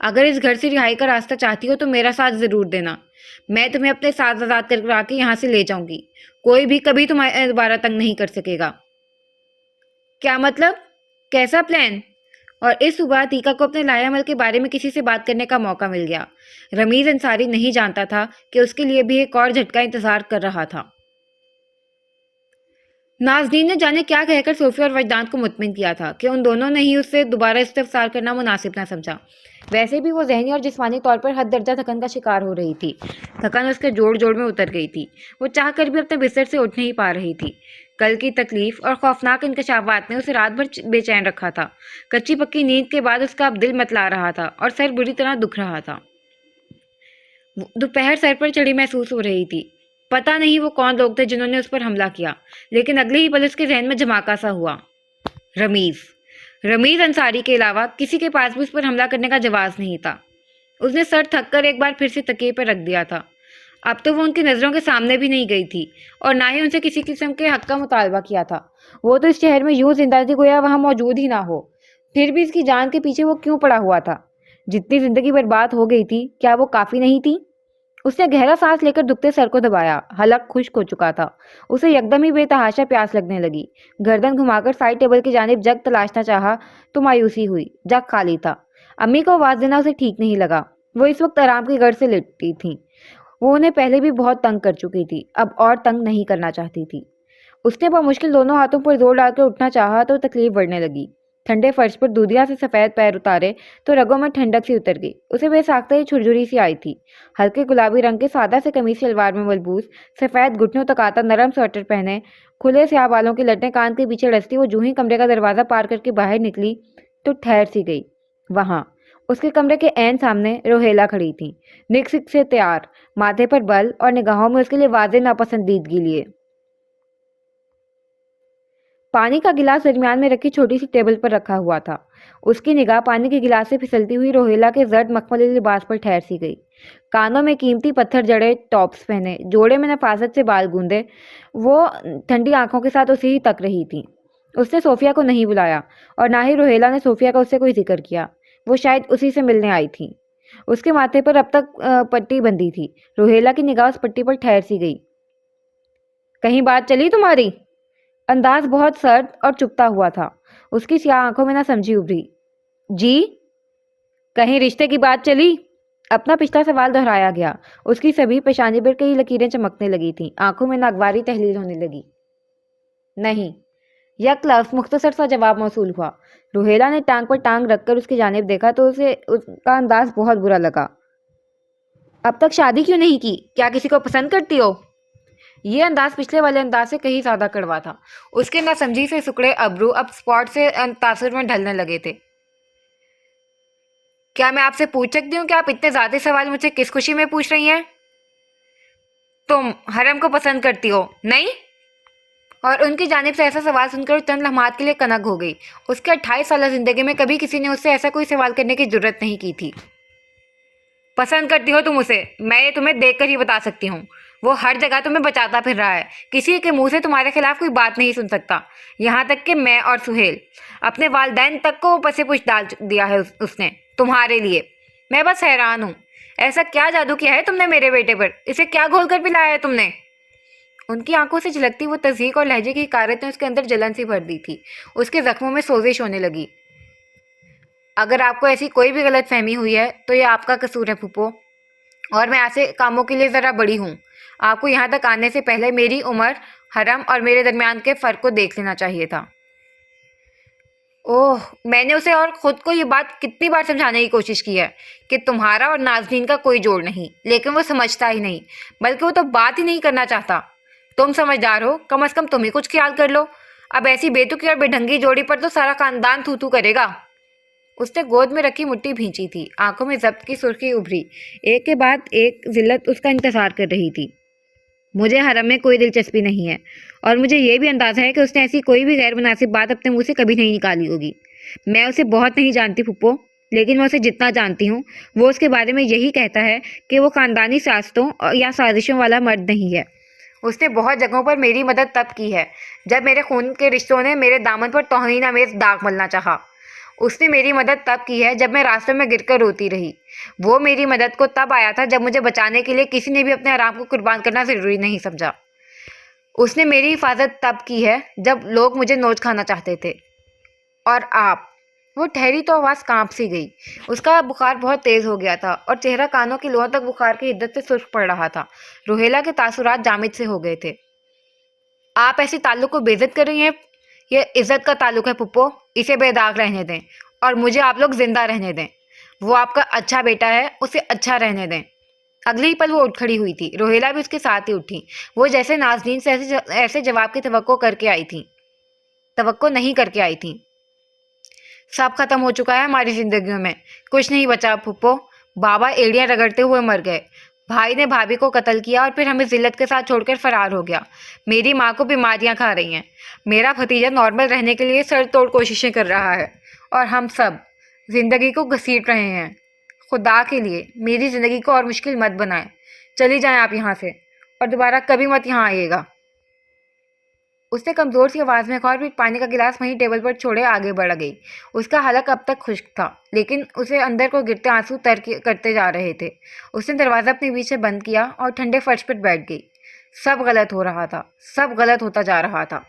اگر اس گھر سے رہائی کا راستہ چاہتی ہو تو میرا ساتھ ضرور دینا. میں تمہیں اپنے ساتھ آزاد کرا کے یہاں سے لے جاؤں گی. کوئی بھی کبھی تمہیں دوبارہ تنگ نہیں کر سکے گا. کیا مطلب؟ کیسا پلان؟ اور اس صبح تیکا کو اپنے لایا عمل کے بارے میں کسی سے بات کرنے کا موقع مل گیا. رمیز انصاری نہیں جانتا تھا کہ اس کے لیے بھی ایک اور جھٹکا انتظار کر رہا تھا. نازنین نے جانے کیا کہہ کر صوفیہ اور وجدان کو مطمئن کیا تھا کہ ان دونوں نے ہی اس سے دوبارہ استفسار کرنا مناسب نہ سمجھا. ویسے بھی وہ ذہنی اور جسمانی طور پر حد درجہ تھکن کا شکار ہو رہی تھی. تھکن اس کے جوڑ جوڑ میں اتر گئی تھی. وہ چاہ کر بھی اپنے بستر سے اٹھ نہیں پا رہی تھی. کل کی تکلیف اور خوفناک انکشافات نے اسے رات بھر بے چین رکھا تھا. کچی پکی نیند کے بعد اس کا اب دل متلا رہا تھا اور سر بری طرح دکھ رہا تھا. دوپہر سر پر چڑھی محسوس ہو رہی تھی. پتہ نہیں وہ کون لوگ تھے جنہوں نے اس پر حملہ کیا، لیکن اگلے ہی پل اس کے ذہن میں دھماکہ سا ہوا. رمیز انصاری کے علاوہ کسی کے پاس بھی اس پر حملہ کرنے کا جواز نہیں تھا. اس نے سر تھک کر ایک بار پھر سے تکیے پر رکھ دیا تھا. اب تو وہ ان کی نظروں کے سامنے بھی نہیں گئی تھی اور نہ ہی ان سے کسی قسم کے حق کا مطالبہ کیا تھا. وہ تو اس شہر میں یوں زندہ تھی گویا وہاں موجود ہی نہ ہو. پھر بھی اس کی جان کے پیچھے وہ کیوں پڑا ہوا تھا؟ جتنی زندگی برباد ہو گئی تھی کیا وہ کافی نہیں تھی؟ اس نے گہرا سانس لے کر دکھتے سر کو دبایا. حلق خشک ہو چکا تھا. اسے یکدم ہی بے تحاشا پیاس لگنے لگی. گردن گھما کر سائڈ ٹیبل کی جانب جگ تلاشنا چاہا تو مایوسی ہوئی. جگ خالی تھا. امی کو آواز دینا اسے ٹھیک نہیں لگا. وہ اس وقت آرام کی غرض سے لیٹی تھیں. وہ انہیں پہلے بھی بہت تنگ کر چکی تھی، اب اور تنگ نہیں کرنا چاہتی تھی. اس نے بمشکل دونوں ہاتھوں پر زور ڈال کر اٹھنا چاہا تو تکلیف بڑھنے لگی. ٹھنڈے فرش پر دودھیا سے سفید پیر اتارے تو رگوں میں ٹھنڈک سی اتر گئی. اسے بے ساختہ ہی چھرجھری سی آئی تھی. ہلکے گلابی رنگ کے سادہ سے قمیص شلوار میں ملبوس، سفید گھٹنوں تک آتا نرم سویٹر پہنے، کھلے سیاہ بالوں کی لٹیں کان کے پیچھے ڈستی وہ جو ہی کمرے کا دروازہ پار کر کے باہر نکلی تو ٹھہر سی گئی. وہاں اس کے کمرے کے عین سامنے روہیلا کھڑی تھی، نک سک سے تیار، ماتھے پر بل اور نگاہوں میں اس کے لیے واضح ناپسندیدگی لیے. پانی کا گلاس درمیان میں رکھی چھوٹی سی ٹیبل پر رکھا ہوا تھا. اس کی نگاہ پانی کے گلاس سے پھسلتی ہوئی روہیلا کے زرد مخملی لباس پر ٹھہر سی گئی. کانوں میں قیمتی پتھر جڑے ٹاپس پہنے، جوڑے میں نفاست سے بال گوندے، وہ ٹھنڈی آنکھوں کے ساتھ اسے ہی تک رہی تھی. اس نے صوفیہ کو نہیں بلایا اور نہ ہی روہیلا نے صوفیہ کا اس سے کوئی ذکر کیا. وہ شاید اسی سے ملنے آئی تھی. اس کے ماتھے پر اب تک پٹی بندھی تھی. روہیلا کی نگاہ اس پٹی پر ٹھہر سی گئی. کہیں بات چلی تمہاری؟ انداز بہت سرد اور چپتا ہوا تھا. اس کی سیاہ آنکھوں میں نہ سمجھی ابھری. جی؟ کہیں رشتے کی بات چلی؟ اپنا پچھلا سوال دہرایا گیا. اس کی سبھی پیشانی پر کئی لکیریں چمکنے لگی تھیں. آنکھوں میں ناگواری تحلیل ہونے لگی. نہیں. یک لفظ مختصر سا جواب موصول ہوا. روہیلا نے ٹانگ پر ٹانگ رکھ کر اس کی جانب دیکھا تو اسے اس کا انداز بہت برا لگا. اب تک شادی کیوں نہیں کی؟ کیا کسی کو پسند کرتی ہو؟ یہ انداز پچھلے والے انداز سے کہیں زیادہ کڑوا تھا. اس کے ناسمجھی سے سکڑے ابرو اب اسپاٹ سے تاثر میں ڈھلنے لگے تھے. کیا میں آپ سے پوچھ سکتی ہوں کہ آپ اتنے زیادہ سوال مجھے کس خوشی میں پوچھ رہی ہیں؟ تم حرم کو پسند کرتی ہو، نہیں؟ اور ان کی جانب سے ایسا سوال سن کر چند لمحات کے لیے کنگ ہو گئی. اس کے 28 سالہ زندگی میں کبھی کسی نے اس سے ایسا کوئی سوال کرنے کی جرت نہیں کی تھی. پسند کرتی ہو تم اسے، میں یہ تمہیں دیکھ کر ہی بتا سکتی ہوں. وہ ہر جگہ تمہیں بچاتا پھر رہا ہے. کسی کے منہ سے تمہارے خلاف کوئی بات نہیں سن سکتا. یہاں تک کہ میں اور سہیل، اپنے والدین تک کو پسے پش ڈال دیا ہے اس نے تمہارے لیے. میں بس حیران ہوں. ایسا کیا جادو کیا ہے تم نے میرے بیٹے پر؟ اسے کیا گھول کر پلایا ہے تم نے؟ ان کی آنکھوں سے جھلکتی وہ تضحیک اور لہجے کی حقارت نے اس کے اندر جلن سی بھر دی تھی. اس کے زخموں میں سوزش ہونے لگی. اگر آپ کو ایسی کوئی بھی غلط فہمی ہوئی ہے تو یہ آپ کا قصور ہے پھوپھو، اور میں ایسے کاموں کے لیے ذرا بڑی ہوں. آپ کو یہاں تک آنے سے پہلے میری عمر، حرم اور میرے درمیان کے فرق کو دیکھ لینا چاہیے تھا. اوہ، میں نے اسے اور خود کو یہ بات کتنی بار سمجھانے کی کوشش کی ہے کہ تمہارا اور نازنین کا کوئی جوڑ نہیں، لیکن وہ سمجھتا ہی نہیں، بلکہ وہ تو بات ہی نہیں کرنا چاہتا. تم سمجھدار ہو، کم از کم تم ہی کچھ خیال کر لو. اب ایسی بے تکی اور بے ڈھنگی جوڑی پر تو سارا خاندان تھو تھو کرے گا. اس نے گود میں رکھی مٹھی بھینچی تھی. آنکھوں میں ضبط کی سرخی ابھری. ایک کے بعد ایک ذلت اس کا انتظار کر رہی تھی. مجھے حرم میں کوئی دلچسپی نہیں ہے، اور مجھے یہ بھی اندازہ ہے کہ اس نے ایسی کوئی بھی غیر مناسب بات اپنے منہ سے کبھی نہیں نکالی ہوگی. میں اسے بہت نہیں جانتی پھپھو، لیکن میں اسے جتنا جانتی ہوں وہ اس کے بارے میں یہی کہتا ہے کہ وہ خاندانی سیاستوں یا سازشوں والا مرد نہیں ہے. اس نے بہت جگہوں پر میری مدد تب کی ہے جب میرے خون کے رشتوں نے میرے دامن پر توہین آمیز داغ ملنا چاہا. اس نے میری مدد تب کی ہے جب میں راستے میں گر کر روتی رہی۔ وہ میری مدد کو تب آیا تھا جب مجھے بچانے کے لیے کسی نے بھی اپنے آرام کو قربان کرنا ضروری نہیں سمجھا۔ اس نے میری حفاظت تب کی ہے جب لوگ مجھے نوچ کھانا چاہتے تھے۔ اور آپ؟ وہ ٹھہری تو آواز کانپ سی گئی۔ اس کا بخار بہت تیز ہو گیا تھا اور چہرہ کانوں کی لوؤں تک بخار کی حدت سے سرخ پڑ رہا تھا۔ روہیلا کے تاثرات جامد سے ہو گئے تھے۔ آپ ایسے تعلق کو بے عزت کر رہی ہیں؟ یہ عزت کا تعلق ہے پھپھو، اسے بے داغ رہنے دیں اور مجھے آپ لوگ زندہ رہنے دیں۔ وہ آپ کا اچھا بیٹا ہے، اسے اچھا رہنے دیں۔ اگلے ہی پل وہ اٹھ کھڑی ہوئی تھی۔ روہیلا بھی اس کے ساتھ ہی اٹھی۔ وہ جیسے نازنین سے ایسے جواب کی توقع نہیں کر کے آئی تھی۔ سب ختم ہو چکا ہے ہماری زندگیوں میں، کچھ نہیں بچا پھپھو۔ بابا ایڑیاں رگڑتے ہوئے مر گئے، بھائی نے بھابھی کو قتل کیا اور پھر ہمیں ذلت کے ساتھ چھوڑ کر فرار ہو گیا۔ میری ماں کو بیماریاں کھا رہی ہیں، میرا بھتیجا نارمل رہنے کے لیے سر توڑ کوششیں کر رہا ہے اور ہم سب زندگی کو گھسیٹ رہے ہیں۔ خدا کے لیے میری زندگی کو اور مشکل مت بنائیں۔ چلی جائیں آپ یہاں سے اور دوبارہ کبھی مت یہاں آئیے گا۔ اس نے کمزور سی آواز میں کہا اور پھر پانی کا گلاس وہیں ٹیبل پر چھوڑے آگے بڑھ گئی۔ اس کا حلق اب تک خشک تھا لیکن اسے اندر کو گرتے آنسو تر کرتے جا رہے تھے۔ اس نے دروازہ اپنے پیچھے بند کیا اور ٹھنڈے فرش پر بیٹھ گئی۔ سب غلط ہو رہا تھا، سب غلط ہوتا جا رہا تھا۔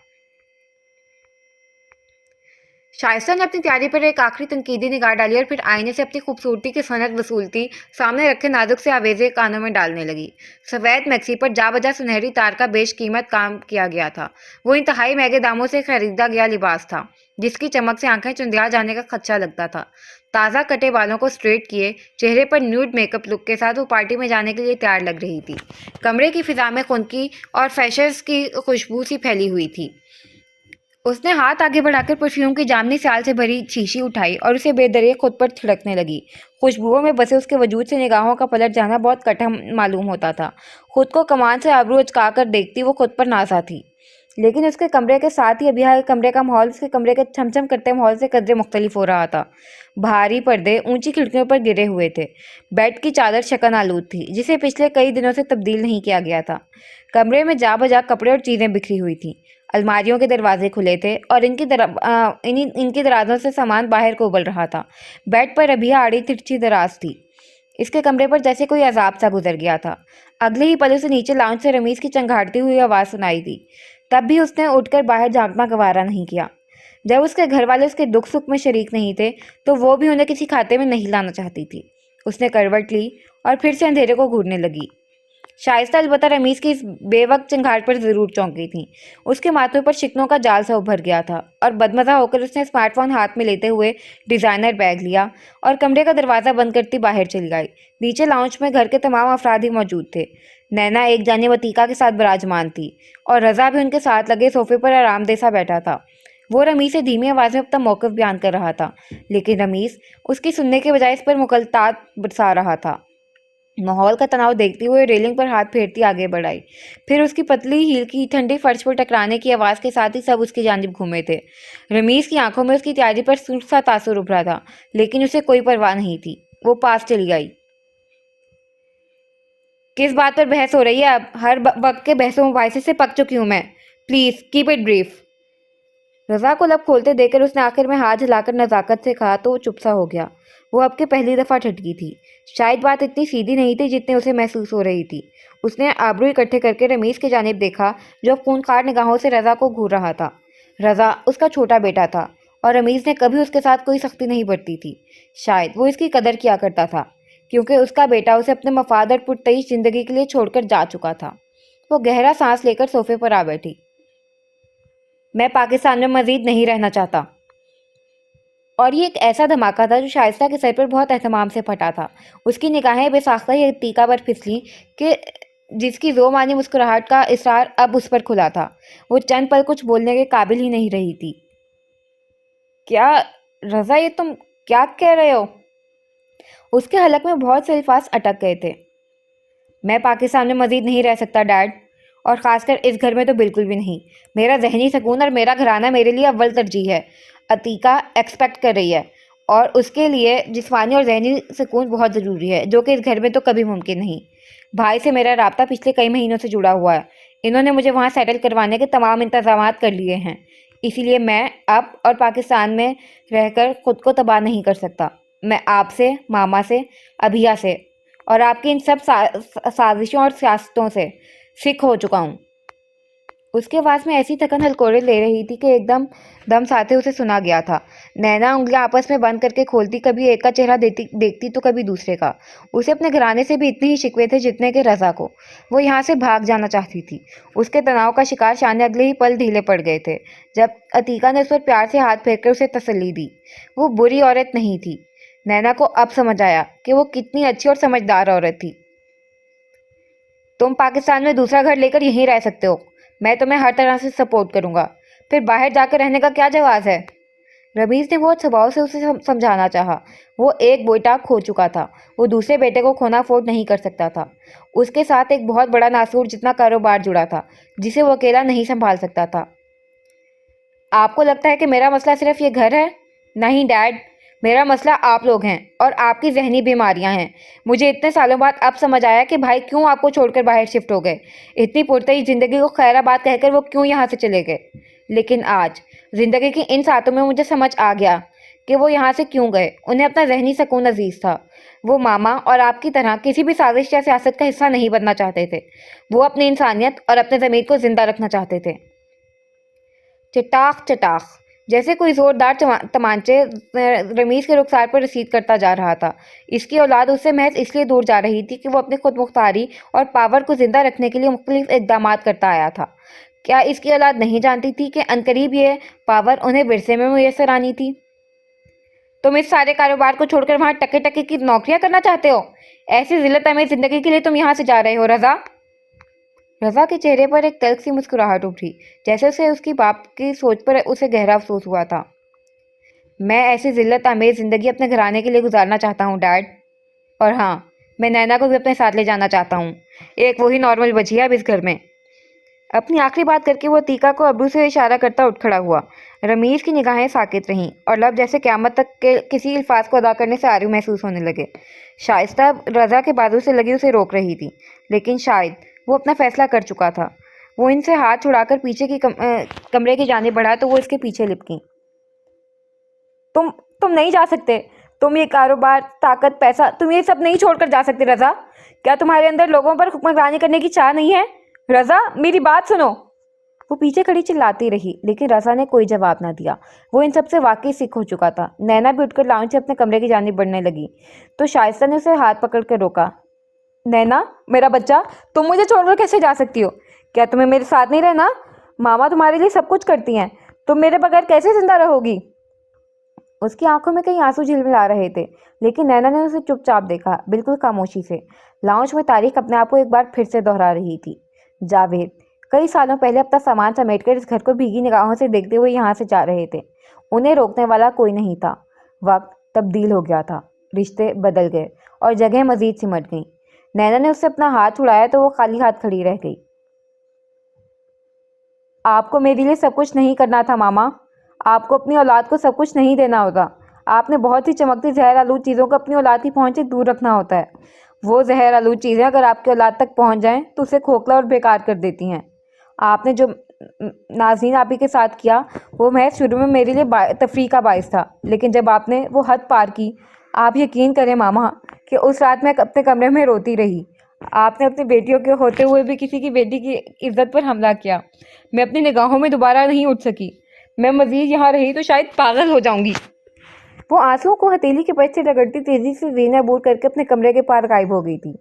شائستہ نے اپنی تیاری پر ایک آخری تنقیدی نگاہ ڈالی اور پھر آئینے سے اپنی خوبصورتی کی صنعت وصولتی سامنے رکھے نازک سے آویزے کانوں میں ڈالنے لگی۔ سفید میکسی پر جا بجا سنہری تار کا بیش قیمت کام کیا گیا تھا۔ وہ انتہائی مہنگے داموں سے خریدا گیا لباس تھا جس کی چمک سے آنکھیں چندیا جانے کا خدشہ لگتا تھا۔ تازہ کٹے بالوں کو اسٹریٹ کیے چہرے پر نیوڈ میک اپ لک کے ساتھ وہ پارٹی میں جانے کے لیے تیار لگ رہی تھی۔ کمرے کی فضا میں خنکی اور فریشرز کی خوشبو سی پھیلی ہوئی تھی۔ اس نے ہاتھ آگے بڑھا کر پرفیوم کی جامنی سیال سے بھری شیشی اٹھائی اور اسے بے دریغ خود پر چھڑکنے لگی۔ خوشبوؤں میں بسے اس کے وجود سے نگاہوں کا پلٹ جانا بہت کٹھن معلوم ہوتا تھا۔ خود کو کمان سے آبرو اچکا کر دیکھتی وہ خود پر نازا تھی، لیکن اس کے کمرے کے ساتھ ہی ابھی کے کمرے کا ماحول اس کے کمرے کے چھم کرتے ماحول سے قدرے مختلف ہو رہا تھا۔ بھاری پردے اونچی کھڑکیوں پر گرے ہوئے تھے۔ بیڈ کی چادر شکن آلود تھی جسے پچھلے کئی دنوں سے تبدیل نہیں کیا گیا تھا۔ کمرے میں جا بجا کپڑے اور چیزیں بکھری ہوئی تھیں۔ الماریوں کے دروازے کھلے تھے اور ان کی درازوں سے سامان باہر کو ابل رہا تھا۔ بیڈ پر ابھی آڑی ترچھی دراز تھی۔ اس کے کمرے پر جیسے کوئی عذاب سا گزر گیا تھا۔ اگلے ہی پل سے نیچے لاؤنج سے رمیز کی چنگھاڑتی ہوئی آواز سنائی دی۔ تب بھی اس نے اٹھ کر باہر جھانکنا گوارا نہیں کیا۔ جب اس کے گھر والے اس کے دکھ سکھ میں شریک نہیں تھے تو وہ بھی انہیں کسی کھاتے میں نہیں لانا چاہتی تھی۔ اس نے کروٹ لی اور پھر سے اندھیرے کو گھورنے لگی۔ شائستہ البتہ رمیز کی اس بے وقت چنگھاڑ پر ضرور چونکی تھی۔ اس کے ماتھے پر شکنوں کا جال سا ابھر گیا تھا اور بدمزہ ہو کر اس نے اسمارٹ فون ہاتھ میں لیتے ہوئے ڈیزائنر بیگ لیا اور کمرے کا دروازہ بند کرتی باہر چلی گئی۔ نیچے لاؤنج میں گھر کے تمام افراد ہی موجود تھے۔ نینا ایک جانب عتیقہ کے ساتھ براجمان تھی اور رضا بھی ان کے ساتھ لگے صوفے پر آرام دہ سا بیٹھا تھا۔ وہ رمیز سے دھیمی آواز میں اپنا موقف بیان کر رہا تھا لیکن رمیز اس کی سننے کے بجائے اس پر مغالطات برسا رہا تھا۔ ماحول کا تناؤ دیکھتی ہوئے ریلنگ پر ہاتھ پھیرتی آگے بڑھ آئی۔ پھر اس کی پتلی ہیل کی ٹھنڈی فرش پر ٹکرانے کی آواز کے ساتھ ہی سب اس کی جانب گھومے تھے۔ رمیز کی آنکھوں میں اس کی تیاری پر سرخ سا تاثر ابھرا تھا لیکن اسے کوئی پرواہ نہیں تھی۔ وہ پاس چلی آئی۔ کس بات پر بحث ہو رہی ہے اب؟ ہر وقت کے بحث و مباحثے سے پک چکی ہوں میں، پلیز کیپ اٹ بریف۔ رضا کو لب کھولتے دیکھ کر اس نے آخر میں ہاتھ ہلا کر نزاکت سے کہا تو وہ چپ سا ہو گیا۔ وہ اب کے پہلی دفعہ ٹھٹکی تھی۔ شاید بات اتنی سیدھی نہیں تھی جتنی اسے محسوس ہو رہی تھی۔ اس نے آبرو اکٹھے کر کے رمیز کی جانب دیکھا جو خونخوار نگاہوں سے رضا کو گھور رہا تھا۔ رضا اس کا چھوٹا بیٹا تھا اور رمیز نے کبھی اس کے ساتھ کوئی سختی نہیں برتی تھی۔ شاید وہ اس کی قدر کیا کرتا تھا کیونکہ اس کا بیٹا اسے اپنے مفاد اور پرتعیش زندگی کے لیے چھوڑ کر جا چکا تھا۔ وہ گہرا سانس لے کر صوفے پر آ بیٹھی۔ میں پاکستان میں مزید نہیں رہنا چاہتا۔ اور یہ ایک ایسا دھماکہ تھا جو شائستہ کے سر پر بہت اہتمام سے پھٹا تھا۔ اس کی نگاہیں بے ساختہ ہی عتیقہ پر پھسلیں کہ جس کی ذو معنی مسکراہٹ کا اصرار اب اس پر کھلا تھا۔ وہ چند پل کچھ بولنے کے قابل ہی نہیں رہی تھی۔ کیا رضا، یہ تم کیا کہہ رہے ہو؟ اس کے حلق میں بہت سے الفاظ اٹک گئے تھے۔ میں پاکستان میں مزید نہیں رہ سکتا ڈیڈ، اور خاص کر اس گھر میں تو بالکل بھی نہیں۔ میرا ذہنی سکون اور میرا گھرانہ میرے لیے اول ترجیح ہے۔ عتیقہ ایکسپیکٹ کر رہی ہے اور اس کے لیے جسمانی اور ذہنی سکون بہت ضروری ہے جو کہ اس گھر میں تو کبھی ممکن نہیں۔ بھائی سے میرا رابطہ پچھلے کئی مہینوں سے جڑا ہوا ہے۔ انہوں نے مجھے وہاں سیٹل کروانے کے تمام انتظامات کر لیے ہیں۔ اسی لیے میں اب اور پاکستان میں رہ کر خود کو تباہ نہیں کر سکتا۔ میں آپ سے، ماما سے، ابھیا سے اور آپ کی ان سب سازشوں اور سیاستوں سے سکھ ہو چکا ہوں۔ اس کے آواز میں ایسی تھکن ہلکورے لے رہی تھی کہ ایک دم ساتھ اسے سنا گیا تھا۔ نینا انگلیاں آپس میں بند کر کے کھولتی، کبھی ایک کا چہرہ دیکھتی تو کبھی دوسرے کا۔ اسے اپنے گھرانے سے بھی اتنے ہی شکوے تھے جتنے کہ رضا کو۔ وہ یہاں سے بھاگ جانا چاہتی تھی۔ اس کے تناؤ کا شکار شانے اگلے ہی پل ڈھیلے پڑ گئے تھے جب عتیقہ نے اس پر پیار سے ہاتھ پھیر کر اسے تسلی دی۔ وہ بری عورت نہیں تھی۔ نینا کو اب سمجھ آیا کہ وہ کتنی اچھی اور سمجھدار عورت تھی۔ تم پاکستان میں دوسرا گھر لے کر یہیں رہ سکتے ہو، میں تمہیں ہر طرح سے سپورٹ کروں گا، پھر باہر جا کر رہنے کا کیا جواز ہے؟ رمیز نے بہت سباؤ سے اسے سمجھانا چاہا۔ وہ ایک بیٹا کھو چکا تھا، وہ دوسرے بیٹے کو کھونا افورڈ نہیں کر سکتا تھا۔ اس کے ساتھ ایک بہت بڑا ناسور جتنا کاروبار جڑا تھا جسے وہ اکیلا نہیں سنبھال سکتا تھا۔ آپ کو لگتا ہے کہ میرا مسئلہ صرف یہ گھر ہے؟ نہیں ڈیڈ، میرا مسئلہ آپ لوگ ہیں اور آپ کی ذہنی بیماریاں ہیں۔ مجھے اتنے سالوں بعد اب سمجھ آیا کہ بھائی کیوں آپ کو چھوڑ کر باہر شفٹ ہو گئے، اتنی پرتعیش زندگی کو خیر آباد کہہ کر وہ کیوں یہاں سے چلے گئے۔ لیکن آج زندگی کی ان ساتوں میں مجھے سمجھ آ گیا کہ وہ یہاں سے کیوں گئے۔ انہیں اپنا ذہنی سکون عزیز تھا۔ وہ ماما اور آپ کی طرح کسی بھی سازش یا سیاست کا حصہ نہیں بننا چاہتے تھے۔ وہ اپنی انسانیت اور اپنے ضمیر کو زندہ رکھنا چاہتے تھے۔ چٹاخ چٹاخ جیسے کوئی زوردار تمانچے رمیز کے رخسار پر رسید کرتا جا رہا تھا۔ اس کی اولاد اس سے محض اس لیے دور جا رہی تھی کہ وہ اپنی خود مختاری اور پاور کو زندہ رکھنے کے لیے مختلف اقدامات کرتا آیا تھا۔ کیا اس کی اولاد نہیں جانتی تھی کہ عنقریب یہ پاور انہیں ورثے میں میسر آنی تھی؟ تم اس سارے کاروبار کو چھوڑ کر وہاں ٹکے ٹکے کی نوکریاں کرنا چاہتے ہو؟ ایسی ذلت امیز زندگی کے لیے تم یہاں سے جا رہے ہو رضا؟ رضا کے چہرے پر ایک تلخ سی مسکراہٹ ابھری، جیسے اسے اس کی باپ کی سوچ پر اسے گہرا افسوس ہوا تھا۔ میں ایسی ذلت امیز زندگی اپنے گھرانے کے لیے گزارنا چاہتا ہوں ڈیڈ، اور ہاں، میں نینا کو بھی اپنے ساتھ لے جانا چاہتا ہوں۔ ایک وہی نارمل بچی ہے اب اس گھر میں۔ اپنی آخری بات کر کے وہ عتیقہ کو ابرو سے اشارہ کرتا اٹھ کھڑا ہوا۔ رمیز کی نگاہیں ساکت رہیں اور لب جیسے قیامت تک کے کسی الفاظ کو ادا کرنے سے عاری محسوس ہونے لگے۔ شائستہ رضا کے بازو سے لگی اسے روک رہی تھی، لیکن شاید وہ اپنا فیصلہ کر چکا تھا۔ وہ ان سے ہاتھ چھڑا کر پیچھے کی کمرے کی جانب بڑھا تو وہ اس کے پیچھے لپکی۔ تم نہیں جا سکتے۔ تم یہ کاروبار، طاقت، پیسہ، تم یہ سب نہیں چھوڑ کر جا سکتے رضا۔ کیا تمہارے اندر لوگوں پر حکمرانی کرنے کی چاہ نہیں ہے؟ رضا، میری بات سنو۔ وہ پیچھے کھڑی چلاتی رہی، لیکن رضا نے کوئی جواب نہ دیا۔ وہ ان سب سے واقعی سکھ ہو چکا تھا۔ نینا بھی اٹھ کر لاؤنج سے اپنے کمرے کی جانب بڑھنے لگی تو شائستہ نے اسے ہاتھ پکڑ کر روکا۔ نینا، میرا بچہ، تم مجھے چھوڑ کر کیسے جا سکتی ہو؟ کیا تمہیں میرے ساتھ نہیں رہنا؟ ماما تمہارے لیے سب کچھ کرتی ہیں، تم میرے بغیر کیسے زندہ رہو گی؟ اس کی آنکھوں میں کئی آنسو جھلملا رہے تھے، لیکن نینا نے اسے چپ چاپ دیکھا، بالکل خاموشی سے۔ لاؤنج میں تاریخ اپنے آپ کو ایک بار پھر سے دہرا رہی تھی۔ جاوید کئی سالوں پہلے اپنا سامان سمیٹ کر اس گھر کو بھیگی نگاہوں سے دیکھتے ہوئے یہاں سے جا رہے تھے۔ انہیں روکنے والا کوئی نہیں تھا۔ وقت تبدیل ہو گیا تھا، رشتے بدل گئے اور جگہ مزید سمٹ گئی۔ نینا نے اس سے اپنا ہاتھ چھڑایا تو وہ خالی ہاتھ کھڑی رہ گئی۔ آپ کو میرے لیے سب کچھ نہیں کرنا تھا ماما۔ آپ کو اپنی اولاد کو سب کچھ نہیں دینا ہوتا۔ آپ نے بہت سی چمکتی زہر آلود چیزوں کو اپنی اولاد کی پہنچ سے دور رکھنا ہوتا ہے۔ وہ زہر آلود چیزیں اگر آپ کی اولاد تک پہنچ جائیں تو اسے کھوکھلا اور بیکار کر دیتی ہیں۔ آپ نے جو نازنین آپی کے ساتھ کیا وہ محض شروع میں میرے لیے تفریح کا باعث تھا، لیکن جب آپ نے وہ حد پار کی، آپ یقین کریں ماما کہ اس رات میں اپنے کمرے میں روتی رہی۔ آپ نے اپنی بیٹیوں کے ہوتے ہوئے بھی کسی کی بیٹی کی عزت پر حملہ کیا۔ میں اپنی نگاہوں میں دوبارہ نہیں اٹھ سکی۔ میں مزید یہاں رہی تو شاید پاگل ہو جاؤں گی۔ وہ آنسوؤں کو ہتھیلی کے پیچ سے رگڑتی تیزی سے زینہ عبور کر کے اپنے کمرے کے پار غائب ہو گئی تھی۔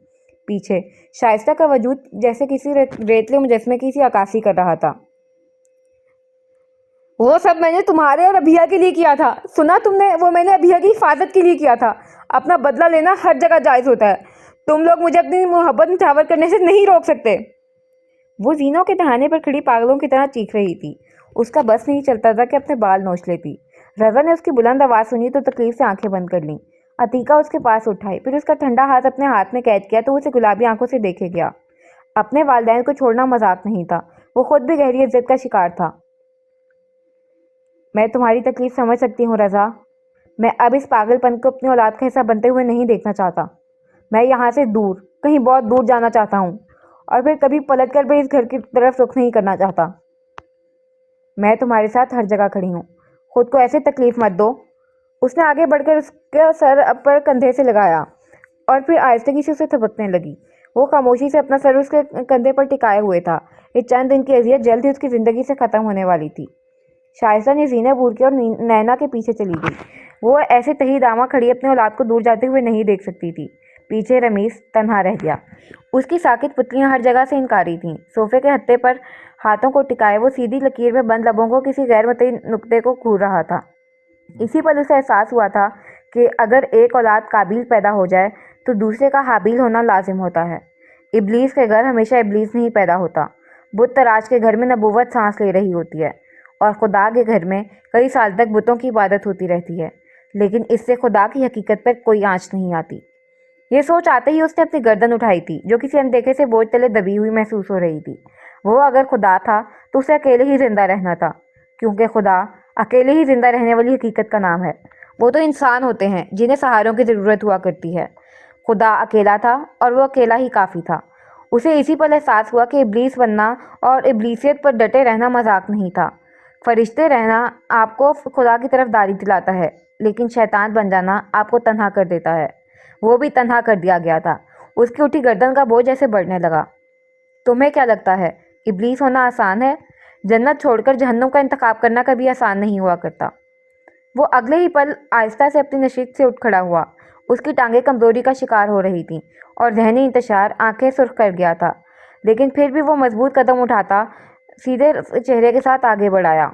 پیچھے شائستہ کا وجود جیسے کسی ریتلے مجسمے کی سی عکاسی کر رہا تھا۔ وہ سب میں نے تمہارے اور ابھیا کے لیے کیا تھا، سنا تم نے؟ وہ میں نے ابھیا کی حفاظت کے لیے کیا تھا۔ اپنا بدلہ لینا ہر جگہ جائز ہوتا ہے۔ تم لوگ مجھے اپنی محبت نچھاور کرنے سے نہیں روک سکتے۔ وہ زینوں کے دہانے پر کھڑی پاگلوں کی طرح چیخ رہی تھی۔ اس کا بس نہیں چلتا تھا کہ اپنے بال نوچ لیتی۔ رضا نے اس کی بلند آواز سنی تو تکلیف سے آنکھیں بند کر لیں۔ عتیقہ اس کے پاس اٹھائی، پھر اس کا ٹھنڈا ہاتھ اپنے ہاتھ میں قید کیا تو اسے گلابی آنکھوں سے دیکھے گیا۔ اپنے والدین کو چھوڑنا مذاق نہیں تھا، وہ خود بھی گہری عزت کا شکار تھا۔ میں تمہاری تکلیف سمجھ سکتی ہوں رضا۔ میں اب اس پاگل پن کو اپنی اولاد کا حصہ بنتے ہوئے نہیں دیکھنا چاہتا۔ میں یہاں سے دور، کہیں بہت دور جانا چاہتا ہوں، اور پھر کبھی پلٹ کر بھی اس گھر کی طرف رخ نہیں کرنا چاہتا۔ میں تمہارے ساتھ ہر جگہ کھڑی ہوں، خود کو ایسے تکلیف مت دو۔ اس نے آگے بڑھ کر اس کا سر پر کندھے سے لگایا اور پھر آہستگی سے اسے تھپکنے لگی۔ وہ خاموشی سے اپنا سر اس کے کندھے پر ٹکائے ہوئے تھا۔ یہ چند دن کی اذیت جلد ہی اس کی زندگی سے ختم ہونے والی تھی۔ شائستہ نے زینب بور کی اور نینا کے پیچھے چلی گئی۔ وہ ایسے تہی دامہ کھڑی اپنے اولاد کو دور جاتے ہوئے نہیں دیکھ سکتی تھی۔ پیچھے رمیز تنہا رہ گیا۔ اس کی ساکت پتلیاں ہر جگہ سے انکاری تھیں۔ صوفے کے ہتھے پر ہاتھوں کو ٹکائے وہ سیدھی لکیر میں بند لبوں کو کسی غیر متعین نقطے کو گھور رہا تھا۔ اسی پل اسے احساس ہوا تھا کہ اگر ایک اولاد قابیل پیدا ہو جائے تو دوسرے کا حابیل ہونا لازم ہوتا ہے۔ ابلیس کے گھر ہمیشہ ابلیس نہیں پیدا ہوتا۔ بت تراش کے گھر میں نبوت سانس لے رہی ہوتی ہے اور خدا کے گھر میں کئی سال تک بتوں کی عبادت ہوتی رہتی ہے، لیکن اس سے خدا کی حقیقت پر کوئی آنچ نہیں آتی۔ یہ سوچ آتے ہی اس نے اپنی گردن اٹھائی تھی جو کسی اندیکھے سے بوجھ تلے دبی ہوئی محسوس ہو رہی تھی۔ وہ اگر خدا تھا تو اسے اکیلے ہی زندہ رہنا تھا، کیونکہ خدا اکیلے ہی زندہ رہنے والی حقیقت کا نام ہے۔ وہ تو انسان ہوتے ہیں جنہیں سہاروں کی ضرورت ہوا کرتی ہے۔ خدا اکیلا تھا اور وہ اکیلا ہی کافی تھا۔ اسے اسی پل احساس ہوا کہ ابلیس بننا اور ابلیسیت پر ڈٹے رہنا مذاق نہیں تھا۔ فرشتے رہنا آپ کو خدا کی طرف داری دلاتا ہے، لیکن شیطان بن جانا آپ کو تنہا کر دیتا ہے۔ وہ بھی تنہا کر دیا گیا تھا۔ اس کی اٹھی گردن کا بوجھ ایسے بڑھنے لگا۔ تمہیں کیا لگتا ہے ابلیس ہونا آسان ہے؟ جنت چھوڑ کر جہنم کا انتخاب کرنا کبھی آسان نہیں ہوا کرتا۔ وہ اگلے ہی پل آہستہ سے اپنی نشست سے اٹھ کھڑا ہوا۔ اس کی ٹانگیں کمزوری کا شکار ہو رہی تھیں اور ذہنی انتشار آنکھیں سرخ کر گیا تھا، لیکن پھر بھی وہ مضبوط قدم اٹھاتا سیدھے چہرے کے ساتھ آگے بڑھایا۔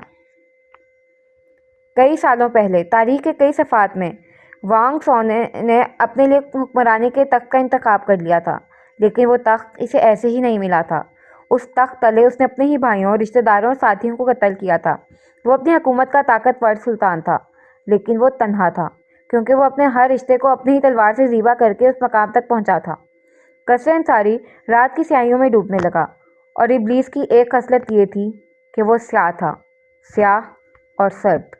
کئی سالوں پہلے تاریخ کے کئی صفحات میں وانگ سو نے اپنے لیے حکمرانی کے تخت کا انتخاب کر لیا تھا، لیکن وہ تخت اسے ایسے ہی نہیں ملا تھا۔ اس تخت تلے اس نے اپنے ہی بھائیوں، رشتہ داروں اور ساتھیوں کو قتل کیا تھا۔ وہ اپنی حکومت کا طاقتور سلطان تھا، لیکن وہ تنہا تھا، کیونکہ وہ اپنے ہر رشتے کو اپنی ہی تلوار سے ذبح کر کے اس مقام تک پہنچا تھا۔ قصر انصاری رات کی سیاہیوں میں ڈوبنے لگا، اور ابلیس کی ایک خصلت یہ تھی کہ وہ سیاہ تھا، سیاہ اور سرد۔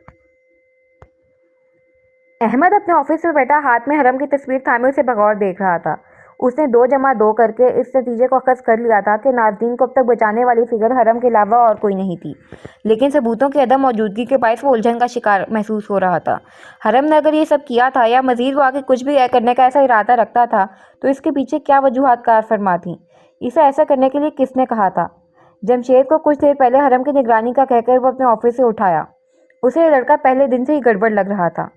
احمد اپنے آفس میں بیٹھا ہاتھ میں حرم کی تصویر تھامے اسے بغور دیکھ رہا تھا۔ اس نے 2 جمع 2 کر کے اس نتیجے کو اخذ کر لیا تھا کہ ناظرین کو اب تک بچانے والی فگر حرم کے علاوہ اور کوئی نہیں تھی، لیکن ثبوتوں کی عدم موجودگی کے باعث وہ الجھن کا شکار محسوس ہو رہا تھا۔ حرم نے اگر یہ سب کیا تھا یا مزید وہ آگے کچھ بھی کرنے کا ایسا ارادہ رکھتا تھا تو اس کے پیچھے کیا وجوہات کار فرما تھیں؟ اسے ایسا کرنے کے لیے کس نے کہا تھا؟ جمشید کو کچھ دیر پہلے حرم کی نگرانی کا کہہ کر وہ اپنے آفس سے اٹھایا۔ اسے یہ لڑکا پہلے دن سے ہی گڑبڑ لگ رہا تھا۔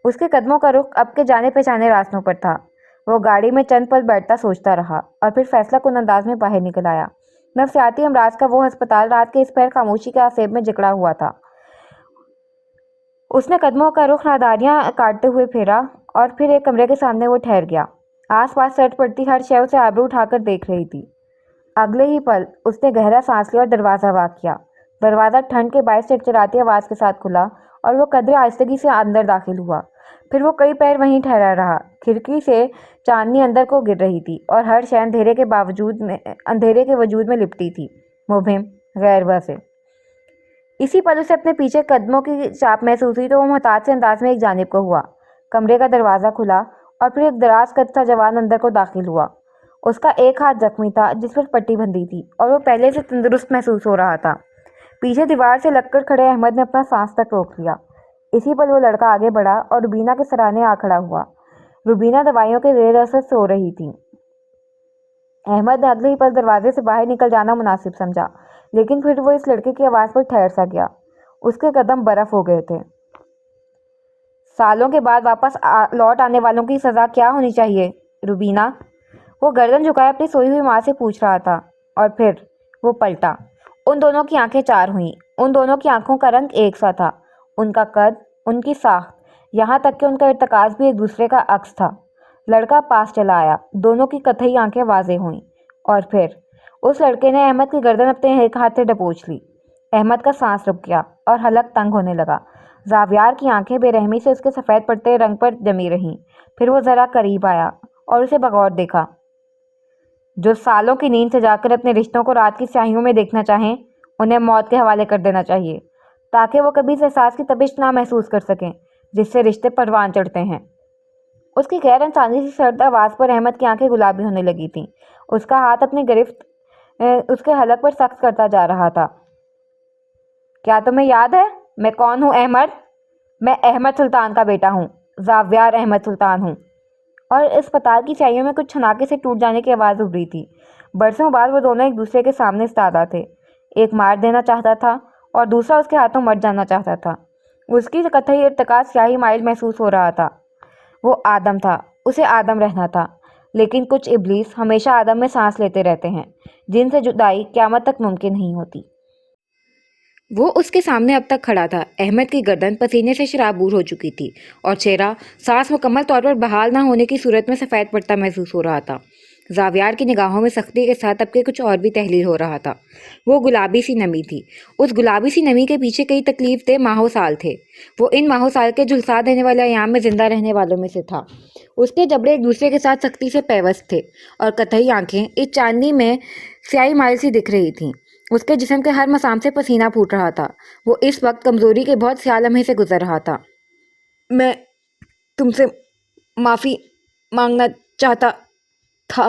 اس کے قدموں کا رخ اب کے جانے پہچانے راستوں پر تھا۔ وہ گاڑی میں چند پل بیٹھتا سوچتا رہا اور پھر فیصلہ کن انداز میں باہر نکل آیا۔ نفسیاتی امراض کا وہ ہسپتال رات کے اس پہر خاموشی کے آسیب میں جکڑا ہوا تھا۔ اس نے قدموں کا رخ ناداریاں کاٹتے ہوئے پھیرا اور پھر ایک کمرے کے سامنے وہ ٹھہر گیا۔ آس پاس سرد پڑتی ہر شے اسے آبرو اٹھا کر دیکھ رہی تھی۔ اگلے ہی پل اس نے گہرا سانس لیا اور دروازہ واق کیا۔ دروازہ ٹھنڈ کے باعث چرچراتی آواز کے ساتھ کھلا اور وہ قدرے آہستگی سے اندر داخل ہوا۔ پھر وہ کئی پیر وہیں ٹھہرا رہا۔ کھڑکی سے چاندنی اندر کو گر رہی تھی اور ہر شے اندھیرے کے وجود میں لپٹی تھی، مبہم، غیر واضح۔ اسی پل اسے اپنے پیچھے قدموں کی چاپ محسوس ہوئی تو وہ محتاط سے انداز میں ایک جانب کو ہوا۔ کمرے کا دروازہ کھلا اور پھر ایک دراز قد سا جوان اندر کو داخل ہوا۔ اس کا ایک ہاتھ زخمی تھا جس پر پٹی بندھی تھی اور وہ پہلے سے تندرست محسوس ہو رہا تھا۔ پیچھے دیوار سے لگ کر کھڑے احمد نے اپنا سانس تک روک لیا۔ اسی پل وہ لڑکا آگے بڑھا اور روبینہ کے سرانے آ کھڑا ہوا۔ روبینہ دوائیوں کے زیر اثر سو رہی تھی۔ احمد نے اگلے ہی پل دروازے سے باہر نکل جانا مناسب سمجھا، لیکن پھر وہ اس لڑکے کی آواز پر ٹھہر سا گیا۔ اس کے قدم برف ہو گئے تھے۔ سالوں کے بعد واپس لوٹ آنے والوں کی سزا کیا ہونی چاہیے روبینہ؟ وہ گردن جھکائے اپنی سوئی ہوئی ماں سے پوچھ رہا تھا، اور پھر وہ پلٹا۔ ان دونوں کی آنکھیں چار ہوئیں۔ ان دونوں کی آنکھوں کا رنگ ایک سا تھا، ان کا قد، ان کی ساخت، یہاں تک کہ ان کا ارتکاز بھی ایک دوسرے کا عکس تھا۔ لڑکا پاس چلا آیا، دونوں کی کتھئی آنکھیں واضح ہوئیں، اور پھر اس لڑکے نے احمد کی گردن اپنے ایک ہاتھ سے دبوچ لی۔ احمد کا سانس رک گیا اور حلق تنگ ہونے لگا۔ زاویار کی آنکھیں بے رحمی سے اس کے سفید پڑتے رنگ پر جمی رہیں۔ پھر وہ ذرا قریب آیا اور اسے بغور دیکھا۔ جو سالوں کی نیند سے جاگ کر اپنے رشتوں کو رات کی سیاہیوں میں دیکھنا چاہیں، انہیں موت کے حوالے کر دینا چاہیے، تاکہ وہ کبھی اس احساس کی تپش نہ محسوس کر سکیں جس سے رشتے پروان چڑھتے ہیں۔ اس کی غیر انسانی سی سرد آواز پر احمد کی آنکھیں گلابی ہونے لگی تھیں۔ اس کا ہاتھ اپنی گرفت اس کے حلق پر سخت کرتا جا رہا تھا۔ کیا تمہیں یاد ہے میں کون ہوں احمد؟ میں احمد سلطان کا بیٹا ہوں، زاویار احمد سلطان ہوں۔ اور اسپتال کی سیائیوں میں کچھ چھناکے سے ٹوٹ جانے کی آواز ابھری تھی۔ برسوں بعد وہ دونوں ایک دوسرے کے سامنے استادہ تھے۔ ایک مار دینا چاہتا تھا اور دوسرا اس کے ہاتھوں مر جانا چاہتا تھا۔ اس کی قطعی ارتکاز سیاہی مائل محسوس ہو رہا تھا۔ وہ آدم تھا، اسے آدم رہنا تھا، لیکن کچھ ابلیس ہمیشہ آدم میں سانس لیتے رہتے ہیں جن سے جدائی قیامت تک ممکن نہیں ہوتی۔ وہ اس کے سامنے اب تک کھڑا تھا۔ احمد کی گردن پسینے سے شرابور ہو چکی تھی اور چہرہ سانس مکمل طور پر بحال نہ ہونے کی صورت میں سفید پڑتا محسوس ہو رہا تھا۔ زاویار کی نگاہوں میں سختی کے ساتھ اب کے کچھ اور بھی تحلیل ہو رہا تھا۔ وہ گلابی سی نمی تھی۔ اس گلابی سی نمی کے پیچھے کئی تکلیف دہ ماہو سال تھے۔ وہ ان ماہو سال کے جھلسا دینے والے ایام میں زندہ رہنے والوں میں سے تھا۔ اس کے جبڑے ایک دوسرے کے ساتھ سختی سے پیوست تھے اور قطعی آنکھیں اس چاندنی میں سیاہی مائل سی دکھ رہی تھیں۔ اس کے جسم کے ہر مسام سے پسینہ پھوٹ رہا تھا۔ وہ اس وقت کمزوری کے بہت سیاہ لمحے سے گزر رہا تھا۔ میں تم سے معافی مانگنا چاہتا تھا۔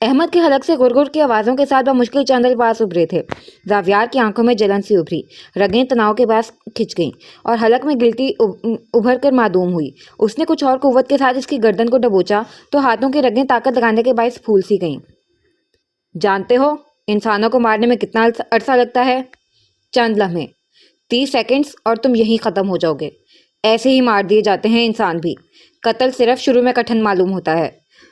احمد کے حلق سے گڑ کی آوازوں کے ساتھ بمشکل چند الفاظ ابھرے تھے۔ زاویار کی آنکھوں میں جلن سی ابھری، رگیں تناؤ کے باعث کھنچ گئیں اور حلق میں گلٹی ابھر کر معدوم ہوئی۔ اس نے کچھ اور قوت کے ساتھ اس کی گردن کو دبوچا تو ہاتھوں کی رگیں طاقت لگانے کے باعث پھول سی گئیں۔ جانتے ہو انسانوں کو مارنے میں کتنا عرصہ لگتا ہے؟ چند لمحے، 30 سیکنڈز اور تم یہیں ختم ہو جاؤ گے۔ ایسے ہی مار دیے جاتے ہیں انسان بھی۔ قتل صرف شروع میں کٹھن معلوم ہوتا ہے۔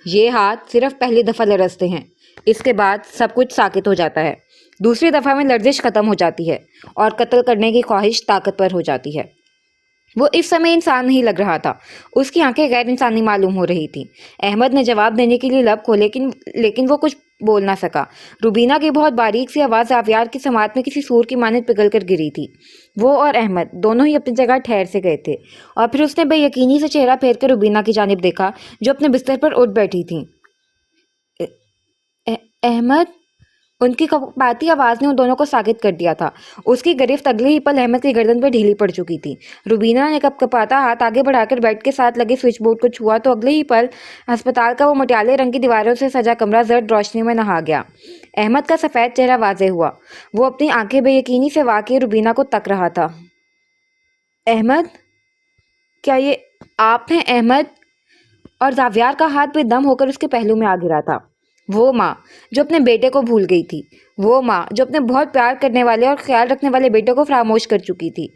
یہ ہاتھ صرف پہلی دفعہ لرزتے ہیں، اس کے بعد سب کچھ ساکت ہو جاتا ہے۔ دوسری دفعہ میں لرزش ختم ہو جاتی ہے اور قتل کرنے کی خواہش طاقتور ہو جاتی ہے۔ وہ اس سمے انسان نہیں لگ رہا تھا۔ اس کی آنکھیں غیر انسانی معلوم ہو رہی تھیں۔ احمد نے جواب دینے کے لیے لب کھولے لیکن وہ کچھ بول نہ سکا۔ روبینہ کی بہت باریک سی آواز زاویار کی سماعت میں کسی سور کی مانند پگھل کر گری تھی۔ وہ اور احمد دونوں ہی اپنی جگہ ٹھہر سے گئے تھے اور پھر اس نے بے یقینی سے چہرہ پھیر کر روبینہ کی جانب دیکھا جو اپنے بستر پر اٹھ بیٹھی تھیں۔ احمد؟ ان کی کپاتی آواز نے ان دونوں کو ساکت کر دیا تھا۔ اس کی گرفت اگلے ہی پل احمد کی گردن پر ڈھیلی پڑ چکی تھی۔ روبینہ نے کپاتا ہاتھ آگے بڑھا کر بیڈ کے ساتھ لگے سوئچ بورڈ کو چھوا تو اگلے ہی پل ہسپتال کا وہ مٹیالے رنگ کی دیواروں سے سجا کمرہ زرد روشنی میں نہا گیا۔ احمد کا سفید چہرہ واضح ہوا۔ وہ اپنی آنکھیں بے یقینی سے واقعی روبینہ کو تک رہا تھا۔ احمد؟ کیا یہ آپ ہیں احمد؟ اور زاویار کا ہاتھ بے دم ہو کر اس کے پہلو میں آ گرا تھا۔ وہ ماں جو اپنے بیٹے کو بھول گئی تھی، وہ ماں جو اپنے بہت پیار کرنے والے اور خیال رکھنے والے بیٹے کو فراموش کر چکی تھی،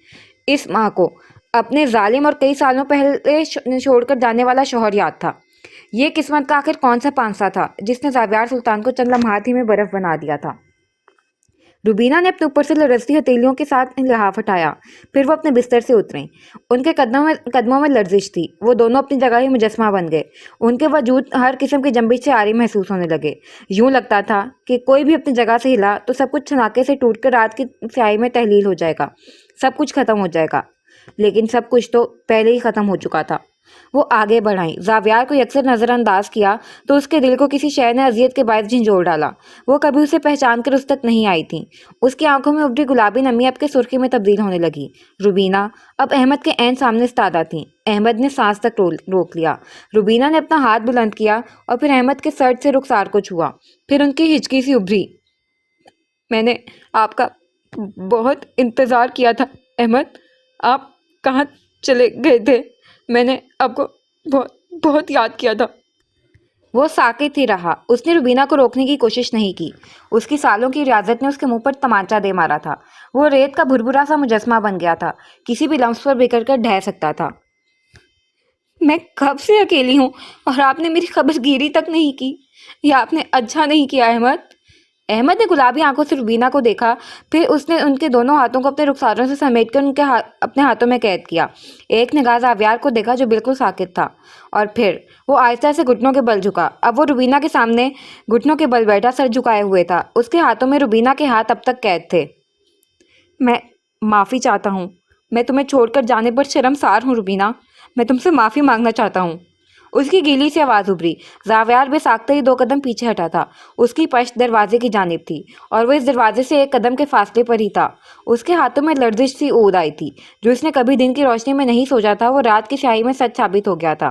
اس ماں کو اپنے ظالم اور کئی سالوں پہلے چھوڑ کر جانے والا شوہر یاد تھا۔ یہ قسمت کا آخر کون سا پانسا تھا جس نے زاویار سلطان کو چند لمحات ہی میں برف بنا دیا تھا؟ روبینہ نے اپنے اوپر سے لرزتی ہتھیلیوں کے ساتھ لحاف ہٹایا، پھر وہ اپنے بستر سے اتریں۔ ان کے قدموں میں لرزش تھی۔ وہ دونوں اپنی جگہ ہی مجسمہ بن گئے۔ ان کے وجود ہر قسم کی جنبش سے عاری محسوس ہونے لگے۔ یوں لگتا تھا کہ کوئی بھی اپنی جگہ سے ہلا تو سب کچھ چھناکے سے ٹوٹ کر رات کی سیاہی میں تحلیل ہو جائے گا، سب کچھ ختم ہو جائے گا۔ لیکن سب کچھ تو پہلے ہی ختم ہو چکا تھا۔ وہ آگے بڑھائیں۔ زاویار کو یکسر نظر انداز کیا تو اس کے دل کو کسی شے نے اذیت کے باعث جھنجھوڑ ڈالا۔ وہ کبھی اسے پہچان کر اس تک نہیں آئی تھیں۔ اس کی آنکھوں میں ابری گلابی نمی اب کے سرخی میں تبدیل ہونے لگی۔ روبینہ اب احمد کے عین سامنے استادہ تھیں۔ احمد نے سانس تک روک لیا۔ روبینہ نے اپنا ہاتھ بلند کیا اور پھر احمد کے سر سے رخسار کو چھوا، پھر ان کی ہچکی سی ابھری۔ میں نے آپ کا بہت انتظار کیا تھا احمد، آپ کہاں چلے گئے تھے؟ میں نے آپ کو بہت بہت یاد کیا تھا۔ وہ ساکت ہی رہا۔ اس نے روبینہ کو روکنے کی کوشش نہیں کی۔ اس کی سالوں کی ریاضت نے اس کے منہ پر تمانچہ دے مارا تھا۔ وہ ریت کا بھربھرا سا مجسمہ بن گیا تھا، کسی بھی لمس پر بکھر کر ڈھہ سکتا تھا۔ میں کب سے اکیلی ہوں اور آپ نے میری خبر گیری تک نہیں کی۔ یہ آپ نے اچھا نہیں کیا احمد۔ احمد نے گلابی آنکھوں سے روبینہ کو دیکھا، پھر اس نے ان کے دونوں ہاتھوں کو اپنے رخساروں سے سمیٹ کر ان کے اپنے ہاتھوں میں قید کیا۔ ایک نگاہ زاویار کو دیکھا جو بالکل ساکت تھا، اور پھر وہ آہستہ سے گھٹنوں کے بل جھکا۔ اب وہ روبینہ کے سامنے گھٹنوں کے بل بیٹھا سر جھکائے ہوئے تھا۔ اس کے ہاتھوں میں روبینہ کے ہاتھ اب تک قید تھے۔ میں معافی چاہتا ہوں۔ میں تمہیں چھوڑ کر جانے پر شرمسار ہوں روبینہ۔ میں تم سے معافی مانگنا چاہتا ہوں۔ اس کی گیلی سی آواز ابھری۔ زاویار بے ساختہ ہی 2 قدم پیچھے ہٹا تھا۔ اس کی پشت دروازے کی جانب تھی اور وہ اس دروازے سے 1 قدم کے فاصلے پر ہی تھا۔ اس کے ہاتھوں میں لرزش سی عود آئی تھی۔ جو اس نے کبھی دن کی روشنی میں نہیں سوچا تھا وہ رات کی سیاہی میں سچ ثابت ہو گیا تھا۔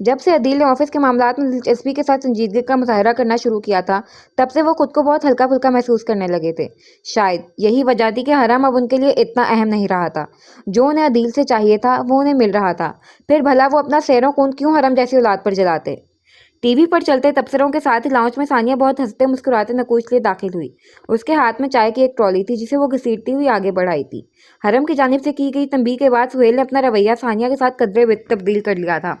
جب سے عدیل نے آفس کے معاملات میں دلچسپی کے ساتھ سنجیدگی کا مظاہرہ کرنا شروع کیا تھا، تب سے وہ خود کو بہت ہلکا پھلکا محسوس کرنے لگے تھے۔ شاید یہی وجہ تھی کہ حرم اب ان کے لیے اتنا اہم نہیں رہا تھا۔ جو انہیں عدیل سے چاہیے تھا وہ انہیں مل رہا تھا، پھر بھلا وہ اپنا سیر و خون کیوں حرم جیسی اولاد پر جلاتے؟ ٹی وی پر چلتے تبصروں کے ساتھ ہی لاؤنج میں ثانیہ بہت ہنستے مسکراتے نکوچ لیے داخل ہوئی۔ اس کے ہاتھ میں چائے کی ایک ٹرالی تھی جسے وہ گھسیٹتی ہوئی آگے بڑھائی تھی۔ حرم کی جانب سے کی گئی تنبیہ کے بعد سہیل نے اپنا رویہ ثانیہ کے ساتھ قدرے تبدیل کر لیا تھا۔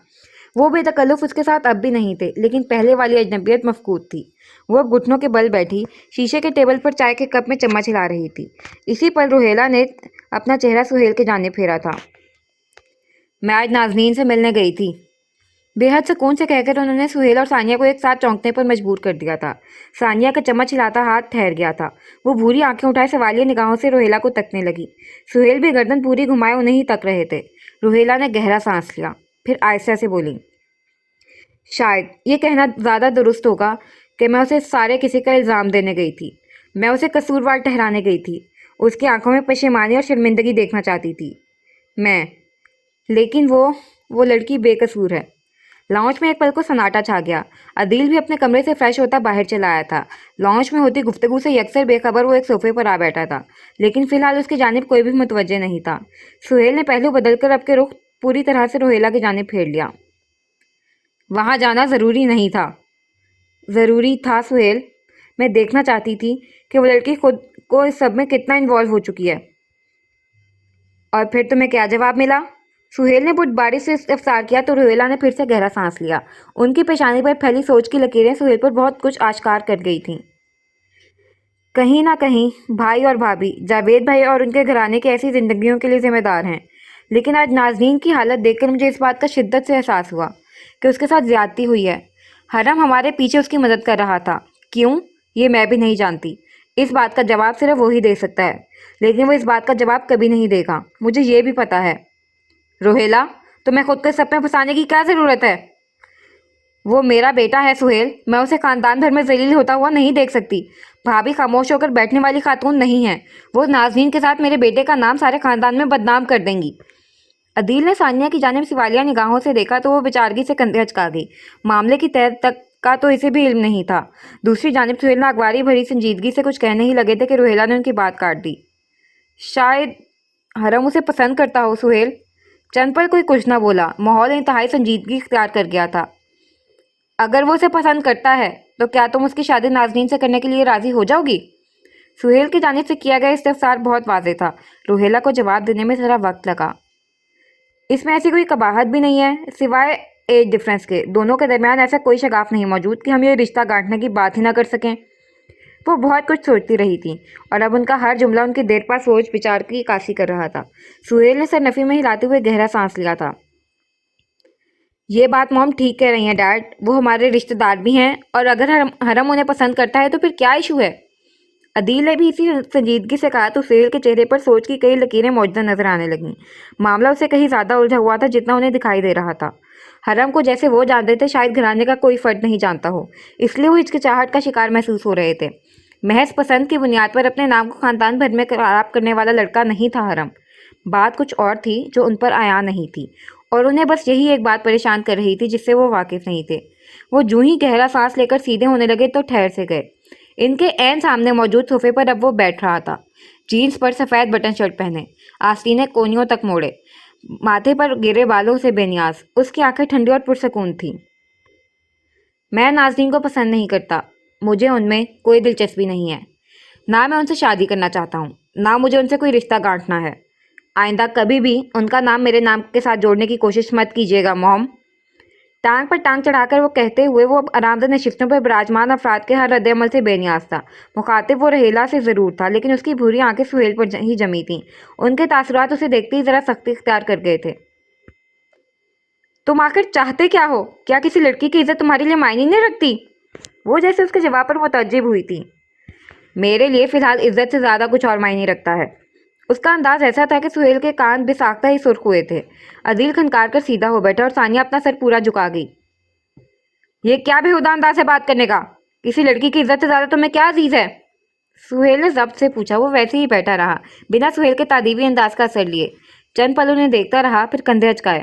وہ بے تکلف اس کے ساتھ اب بھی نہیں تھے، لیکن پہلے والی اجنبیت مفقود تھی۔ وہ گھٹنوں کے بل بیٹھی شیشے کے ٹیبل پر چائے کے کپ میں چمچ ہلا رہی تھی۔ اسی پل روہیلہ نے اپنا چہرہ سہیل کے جانب پھیرا تھا۔ میں آج نازنین سے ملنے گئی تھی، بے حد سکون سے کہہ کر انہوں نے سہیل اور ثانیہ کو ایک ساتھ چونکنے پر مجبور کر دیا تھا۔ ثانیہ کا چمچ ہلاتا ہاتھ ٹھہر گیا تھا۔ وہ بھوری آنکھیں اٹھائے سوالیہ نگاہوں سے روہیلہ کو تکنے لگی۔ سہیل بھی گردن پوری گھمائے انہیں ہی تک رہے تھے۔ روہیلہ نے گہرا سانس لیا، پھر آہستہ سے بولی، شاید یہ کہنا زیادہ درست ہوگا کہ میں اسے سارے کسی کا الزام دینے گئی تھی۔ میں اسے قصوروار ٹھہرانے گئی تھی۔ اس کی آنکھوں میں پشیمانی اور شرمندگی دیکھنا چاہتی تھی میں، لیکن وہ لڑکی بے قصور ہے۔ لاؤنج میں ایک پل کو سناٹا چھا گیا۔ عدیل بھی اپنے کمرے سے فریش ہوتا باہر چلا آیا تھا۔ لاؤنج میں ہوتی گفتگو سے یکسر بے خبر وہ ایک صوفے پر آ بیٹھا تھا، لیکن فی الحال اس کی جانب کوئی بھی متوجہ نہیں تھا۔ سہیل نے پہلو بدل کر اب کے رخ پوری طرح سے روہیلہ کی جانب پھیر لیا۔ وہاں جانا ضروری نہیں تھا۔ ضروری تھا سہیل، میں دیکھنا چاہتی تھی کہ وہ لڑکی خود کو اس سب میں کتنا انوالو ہو چکی ہے۔ اور پھر تمہیں کیا جواب ملا؟ سہیل نے بت باری سے استفسار کیا تو روہیلہ نے پھر سے گہرا سانس لیا۔ ان کی پیشانی پر پھیلی سوچ کی لکیریں سہیل پر بہت کچھ آشکار کر گئی تھیں۔ کہیں نہ کہیں بھائی اور بھابھی، جاوید بھائی اور ان کے گھرانے کی ایسی زندگیوں کے لیے ذمہ دار ہیں، لیکن آج نازنین کی حالت دیکھ کر مجھے اس بات کا شدت سے احساس ہوا کہ اس کے ساتھ زیادتی ہوئی ہے۔ حرم ہمارے پیچھے اس کی مدد کر رہا تھا، کیوں یہ میں بھی نہیں جانتی۔ اس بات کا جواب صرف وہی دے سکتا ہے، لیکن وہ اس بات کا جواب کبھی نہیں دے گا، مجھے یہ بھی پتا ہے۔ روہیلہ، تمہیں خود کو سب میں پھنسانے کی کیا ضرورت ہے؟ وہ میرا بیٹا ہے سہیل، میں اسے خاندان بھر میں ذلیل ہوتا ہوا نہیں دیکھ سکتی۔ بھابھی خاموش ہو کر بیٹھنے والی خاتون نہیں ہے، وہ نازنین کے ساتھ میرے بیٹے کا نام سارے خاندان میں بدنام کر دیں گی۔ عدیل نے ثانیہ کی جانب سوالیہ نگاہوں سے دیکھا تو وہ بیچارگی سے کندھے اچکا گئی۔ معاملے کی تہ تک کا تو اسے بھی علم نہیں تھا۔ دوسری جانب سہیل ناگواری بھری سنجیدگی سے کچھ کہنے ہی لگے تھے کہ روہیلہ نے ان کی بات کاٹ دی۔ شاید حرم اسے پسند کرتا ہو سہیل۔ چند پل کوئی کچھ نہ بولا، ماحول انتہائی سنجیدگی اختیار کر گیا تھا۔ اگر وہ اسے پسند کرتا ہے تو کیا تم اس کی شادی نازنین سے کرنے کے لیے راضی ہو جاؤ گی؟ سہیل کی جانب سے کیا گیا استفسار بہت واضح تھا۔ روہیلہ کو جواب دینے میں ذرا وقت لگا۔ اس میں ایسی کوئی قباحت بھی نہیں ہے، سوائے ایج ڈفرینس کے۔ دونوں کے درمیان ایسا کوئی شگاف نہیں موجود کہ ہم یہ رشتہ گانٹنے کی بات ہی نہ کر سکیں۔ وہ بہت کچھ سوچتی رہی تھی اور اب ان کا ہر جملہ ان کی دیرپا سوچ بچار کی عکاسی کر رہا تھا۔ سہیل نے سر نفی میں ہلاتے ہوئے گہرا سانس لیا تھا۔ یہ بات موم ٹھیک کہہ رہی ہیں ڈیڈ، وہ ہمارے رشتہ دار بھی ہیں، اور اگر حرم انہیں پسند کرتا ہے تو پھر کیا ایشو ہے؟ عدیل نے بھی اسی سنجیدگی سے کہا تو سہیل کے چہرے پر سوچ کی کئی لکیریں موجودہ نظر آنے لگیں۔ معاملہ اسے کہیں زیادہ الجھا ہوا تھا جتنا انہیں دکھائی دے رہا تھا۔ حرم کو جیسے وہ جانتے تھے شاید گھرانے کا کوئی فرد نہیں جانتا ہو، اس لیے وہ ہچکچاہٹ کا شکار محسوس ہو رہے تھے۔ محض پسند کی بنیاد پر اپنے نام کو خاندان بھر میں خراب کرنے والا لڑکا نہیں تھا حرم۔ بات کچھ اور تھی جو ان پر عیاں نہیں تھی، اور انہیں بس یہی ایک بات پریشان کر رہی تھی جس سے وہ واقف نہیں تھے۔ وہ جوں ہی گہرا سانس لے کر سیدھے ہونے لگے تو ٹھہر سے گئے۔ ان کے عین سامنے موجود صوفے پر اب وہ بیٹھ رہا تھا، جینز پر سفید بٹن شرٹ پہنے، آستینیں کونیوں تک موڑے، ماتھے پر گرے بالوں سے بے نیاز۔ اس کی آنکھیں ٹھنڈی اور پرسکون تھیں۔ میں نازنین کو پسند نہیں کرتا، مجھے ان میں کوئی دلچسپی نہیں ہے، نہ میں ان سے شادی کرنا چاہتا ہوں، نہ مجھے ان سے کوئی رشتہ گانٹنا ہے۔ آئندہ کبھی بھی ان کا نام میرے نام کے ساتھ جوڑنے کی کوشش مت کیجیے گا موم۔ ٹانگ پر ٹانگ چڑھا کر وہ کہتے ہوئے وہ آرامدہ نشستوں پر براجمان افراد کے ہر رد عمل سے بے نیاز تھا۔ مخاطب وہ روہیلہ سے ضرور تھا، لیکن اس کی بھوری آنکھیں سہیل پر ہی جمی تھیں۔ ان کے تاثرات اسے دیکھتے ہی ذرا سختی اختیار کر گئے تھے۔ تم آخر چاہتے کیا ہو؟ کیا کسی لڑکی کی عزت تمہارے لیے معنی نہیں رکھتی؟ وہ جیسے اس کے جواب پر متعجب ہوئی تھی۔ میرے لیے فی الحال عزت سے زیادہ کچھ اور معنی رکھتا ہے۔ اس کا انداز ایسا تھا کہ سہیل کے کان بے ساختہ ہی سرخ ہوئے تھے۔ عدیل کھنکار کر سیدھا ہو بیٹھا اور ثانیہ اپنا سر پورا جھکا گئی۔ یہ کیا بےہودہ انداز ہے بات کرنے کا؟ کسی لڑکی کی عزت سے زیادہ تمہیں کیا عزیز ہے؟ سہیل نے ضبط سے پوچھا۔ وہ ویسے ہی بیٹھا رہا، بنا سہیل کے تادیبی انداز کا اثر لیے۔ چند پل انہیں دیکھتا رہا، پھر کندھے اچکائے۔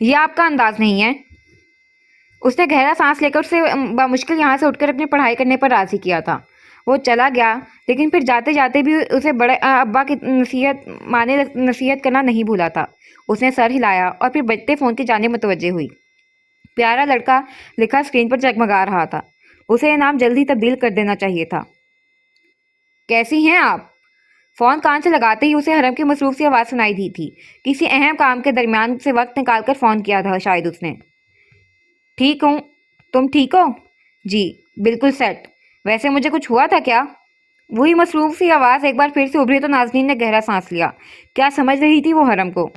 یہ آپ کا انداز نہیں ہے۔ اس نے گہرا سانس لے کر اسے بمشکل یہاں سے اٹھ کر اپنی پڑھائی کرنے پر راضی کیا تھا۔ وہ چلا گیا، لیکن پھر جاتے جاتے بھی اسے بڑے ابا کی نصیحت کرنا نہیں بھولا تھا۔ اس نے سر ہلایا اور پھر بجتے فون کی جانب متوجہ ہوئی۔ پیارا لڑکا لکھا اسکرین پر جگمگا رہا تھا۔ اسے یہ نام جلدی تبدیل کر دینا چاہیے تھا۔ کیسی ہیں آپ؟ فون کان سے لگاتے ہی اسے حرم کی مصروف سی آواز سنائی دی تھی۔ کسی اہم کام کے درمیان سے وقت نکال کر فون کیا تھا شاید اس نے۔ ٹھیک ہوں، تم ٹھیک ہو؟ جی بالکل سیٹ۔ ویسے مجھے کچھ ہوا تھا کیا؟ وہی مصروف سی آواز ایک بار پھر سے ابھری تو نازنین نے گہرا سانس لیا۔ کیا سمجھ رہی تھی وہ حرم کو؟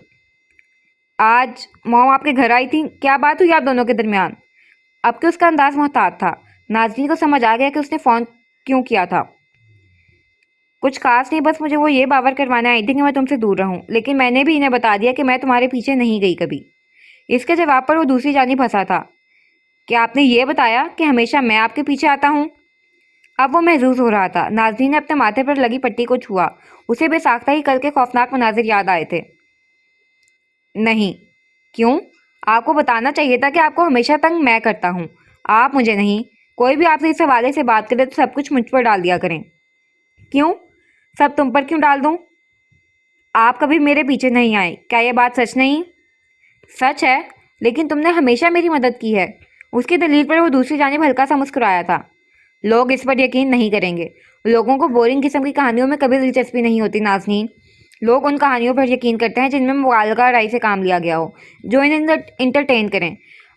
آج موم آپ کے گھر آئی تھی، کیا بات ہوئی آپ دونوں کے درمیان؟ اب کہ اس کا انداز محتاط تھا، نازنین کو سمجھ آ گیا کہ اس نے فون کیوں کیا تھا۔ کچھ خاص نہیں، بس مجھے وہ یہ باور کروانے آئی تھی کہ میں تم سے دور رہوں، لیکن میں نے بھی انہیں بتا دیا کہ میں تمہارے پیچھے نہیں گئی کبھی۔ اس کے جواب پر وہ دوسری جانب ہنسا تھا۔ کیا آپ نے یہ بتایا کہ ہمیشہ میں آپ کے پیچھے آتا ہوں؟ اب وہ محظوظ ہو رہا تھا۔ نازنین نے اپنے ماتھے پر لگی پٹی کو چھوا۔ اسے بے ساختہ ہی کل کے خوفناک مناظر یاد آئے تھے۔ نہیں۔ کیوں؟ آپ کو بتانا چاہیے تھا کہ آپ کو ہمیشہ تنگ میں کرتا ہوں، آپ مجھے نہیں۔ کوئی بھی آپ سے اس حوالے سے بات کرے تو سب کچھ مجھ پر ڈال دیا کریں۔ کیوں؟ سب تم پر کیوں ڈال دوں؟ آپ کبھی میرے پیچھے نہیں آئے، کیا یہ بات سچ نہیں؟ سچ ہے، لیکن تم نے ہمیشہ میری مدد کی ہے۔ اس کی دلیل پر وہ دوسری جانب ہلکا سا مسکرایا تھا۔ لوگ اس پر یقین نہیں کریں گے۔ لوگوں کو بورنگ قسم کی کہانیوں میں کبھی دلچسپی نہیں ہوتی نازنین۔ لوگ ان کہانیوں پر یقین کرتے ہیں جن میں مبالغہ رائی سے کام لیا گیا ہو، جو انہیں انٹرٹین کریں۔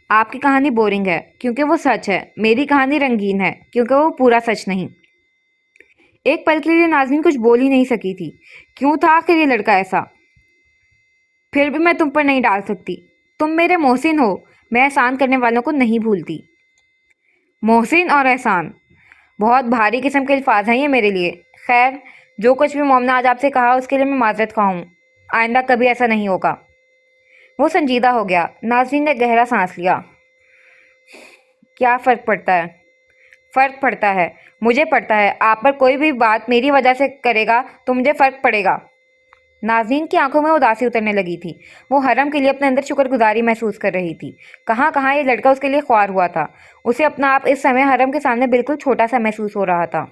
آپ کی کہانی بورنگ ہے کیونکہ وہ سچ ہے، میری کہانی رنگین ہے کیونکہ وہ پورا سچ نہیں۔ ایک پل کے لیے نازنین کچھ بول ہی نہیں سکی تھی۔ کیوں تھا آخر یہ لڑکا ایسا؟ پھر بھی میں تم پر نہیں ڈال سکتی، تم میرے محسن ہو، میں احسان کرنے والوں کو نہیں بھولتی۔ محسن اور احسان، بہت بھاری قسم کے الفاظ ہیں یہ میرے لیے۔ خیر، جو کچھ بھی موم نے آج آپ سے کہا اس کے لیے میں معذرت خواہ ہوں، آئندہ کبھی ایسا نہیں ہوگا۔ وہ سنجیدہ ہو گیا۔ نازنین نے گہرا سانس لیا۔ کیا فرق پڑتا ہے؟ فرق پڑتا ہے، مجھے پڑتا ہے۔ آپ پر کوئی بھی بات میری وجہ سے کرے گا تو مجھے فرق پڑے گا۔ نازنین کی آنکھوں میں اداسی اترنے لگی تھی۔ وہ حرم کے لیے اپنے اندر شکر گزاری محسوس کر رہی تھی۔ کہاں کہاں یہ لڑکا اس کے لیے خوار ہوا تھا۔ اسے اپنا آپ اس سمے حرم کے سامنے بالکل چھوٹا سا محسوس ہو رہا تھا۔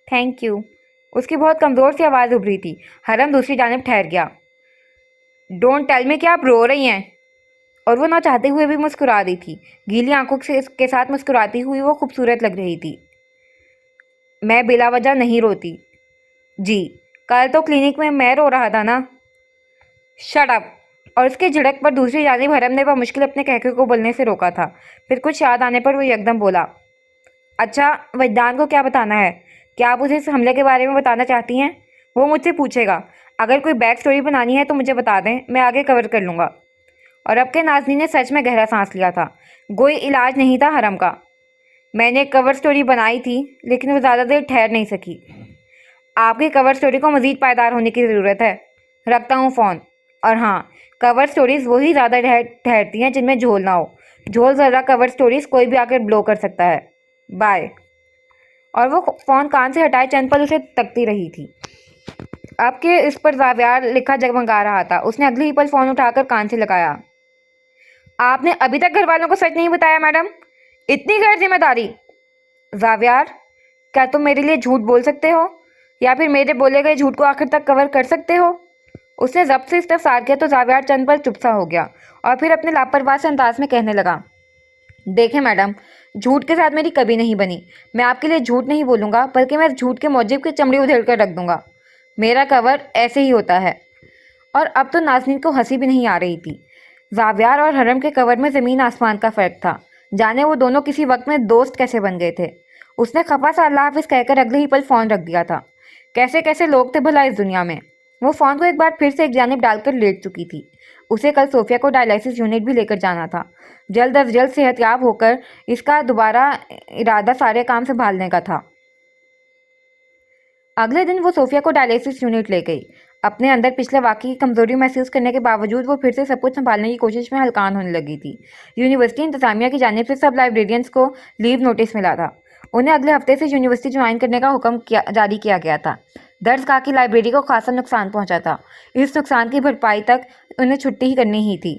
Thank you. اس کی بہت کمزور سی آواز ابھری تھی۔ حرم دوسری جانب ٹھہر گیا۔ ڈونٹ ٹیل می کہ آپ رو رہی ہیں۔ اور وہ نہ چاہتے ہوئے بھی مسکرا دی تھی۔ گیلی آنکھوں کے ساتھ مسکراتی ہوئی وہ خوبصورت لگ رہی تھی۔ میں بلا وجہ نہیں روتی۔ جی، کل تو کلینک میں رو رہا تھا نا۔ Shut up. اور اس کے جھڑک پر دوسری جانب حرم نے بمشکل اپنے کہکے کو بولنے سے روکا تھا۔ پھر کچھ یاد آنے پر وہ یکدم بولا۔ اچھا، وجدان کو کیا بتانا ہے؟ کیا آپ اسے اس حملے کے بارے میں بتانا چاہتی ہیں؟ وہ مجھ سے پوچھے گا۔ اگر کوئی بیک سٹوری بنانی ہے تو مجھے بتا دیں، میں آگے کور کر لوں گا۔ اور اب کے نازنین نے سچ میں گہرا سانس لیا تھا۔ کوئی علاج نہیں تھا حرم کا۔ میں نے ایک کور سٹوری بنائی تھی، لیکن وہ زیادہ دیر ٹھہر نہیں سکی۔ آپ کی کور سٹوری کو مزید پائیدار ہونے کی ضرورت ہے۔ رکھتا ہوں فون۔ اور ہاں، کور سٹوریز وہی زیادہ ٹھہرتی ہیں جن میں جھول نہ ہو۔ جھول زدہ کور سٹوریز کوئی بھی آ کر بلو کر سکتا ہے۔ بائے۔ اور وہ فون کان سے ہٹائے چند پل اسے تکتی رہی تھی۔ اب کہ اس پر زاویار لکھا جگمگا رہا تھا، اس نے اگلی ہی پل فون اٹھا کر کان سے لگایا۔ آپ نے ابھی تک گھر والوں کو سچ نہیں بتایا میڈم؟ اتنی غیر ذمہ داری! زاویار، کیا تم میرے لیے جھوٹ بول سکتے ہو؟ یا پھر میرے بولے گئے جھوٹ کو آخر تک کور کر سکتے ہو؟ اس نے ضبط سے استفسار کیا تو زاویار چند پل چپ سا ہو گیا اور پھر اپنے لاپرواہ سے انداز میں کہنے لگا۔ دیکھیں میڈم، جھوٹ کے ساتھ میری کبھی نہیں بنی۔ میں آپ کے لیے جھوٹ نہیں بولوں گا، بلکہ میں جھوٹ کے موجب کی چمڑی ادھیڑ کر رکھ دوں گا۔ میرا کور ایسے ہی ہوتا ہے۔ اور اب تو نازنین کو ہنسی بھی نہیں آ رہی تھی۔ زاویار اور حرم کے کور میں زمین آسمان کا فرق تھا۔ جانے وہ دونوں کسی وقت میں دوست کیسے بن گئے تھے۔ اس نے خفا سا اللہ حافظ کہہ کر اگلے ہی پل فون رکھ دیا تھا۔ کیسے کیسے لوگ تھے بھلا اس دنیا میں۔ وہ فون کو ایک بار پھر سے ایک جانب ڈال کر لیٹ چکی تھی۔ اسے کل صوفیہ کو ڈائلیسس یونٹ بھی لے کر جانا تھا۔ جلد از جلد صحت یاب ہو کر اس کا دوبارہ ارادہ سارے کام سنبھالنے کا تھا۔ اگلے دن وہ صوفیہ کو ڈائلیسس یونٹ لے گئی۔ اپنے اندر پچھلے واقعے کی کمزوری محسوس کرنے کے باوجود وہ پھر سے سب کچھ سنبھالنے کی کوشش میں ہلکان ہونے لگی تھی۔ یونیورسٹی انتظامیہ کی جانب سے سب لائبریرینز کو لیو نوٹس ملا تھا۔ انہیں اگلے ہفتے سے یونیورسٹی جوائن کرنے کا حکم جاری کیا گیا تھا۔ درس گاہ کی لائبریری کو خاصا نقصان پہنچا تھا۔ اس نقصان کی بھرپائی تک انہیں چھٹی ہی کرنی ہی تھی۔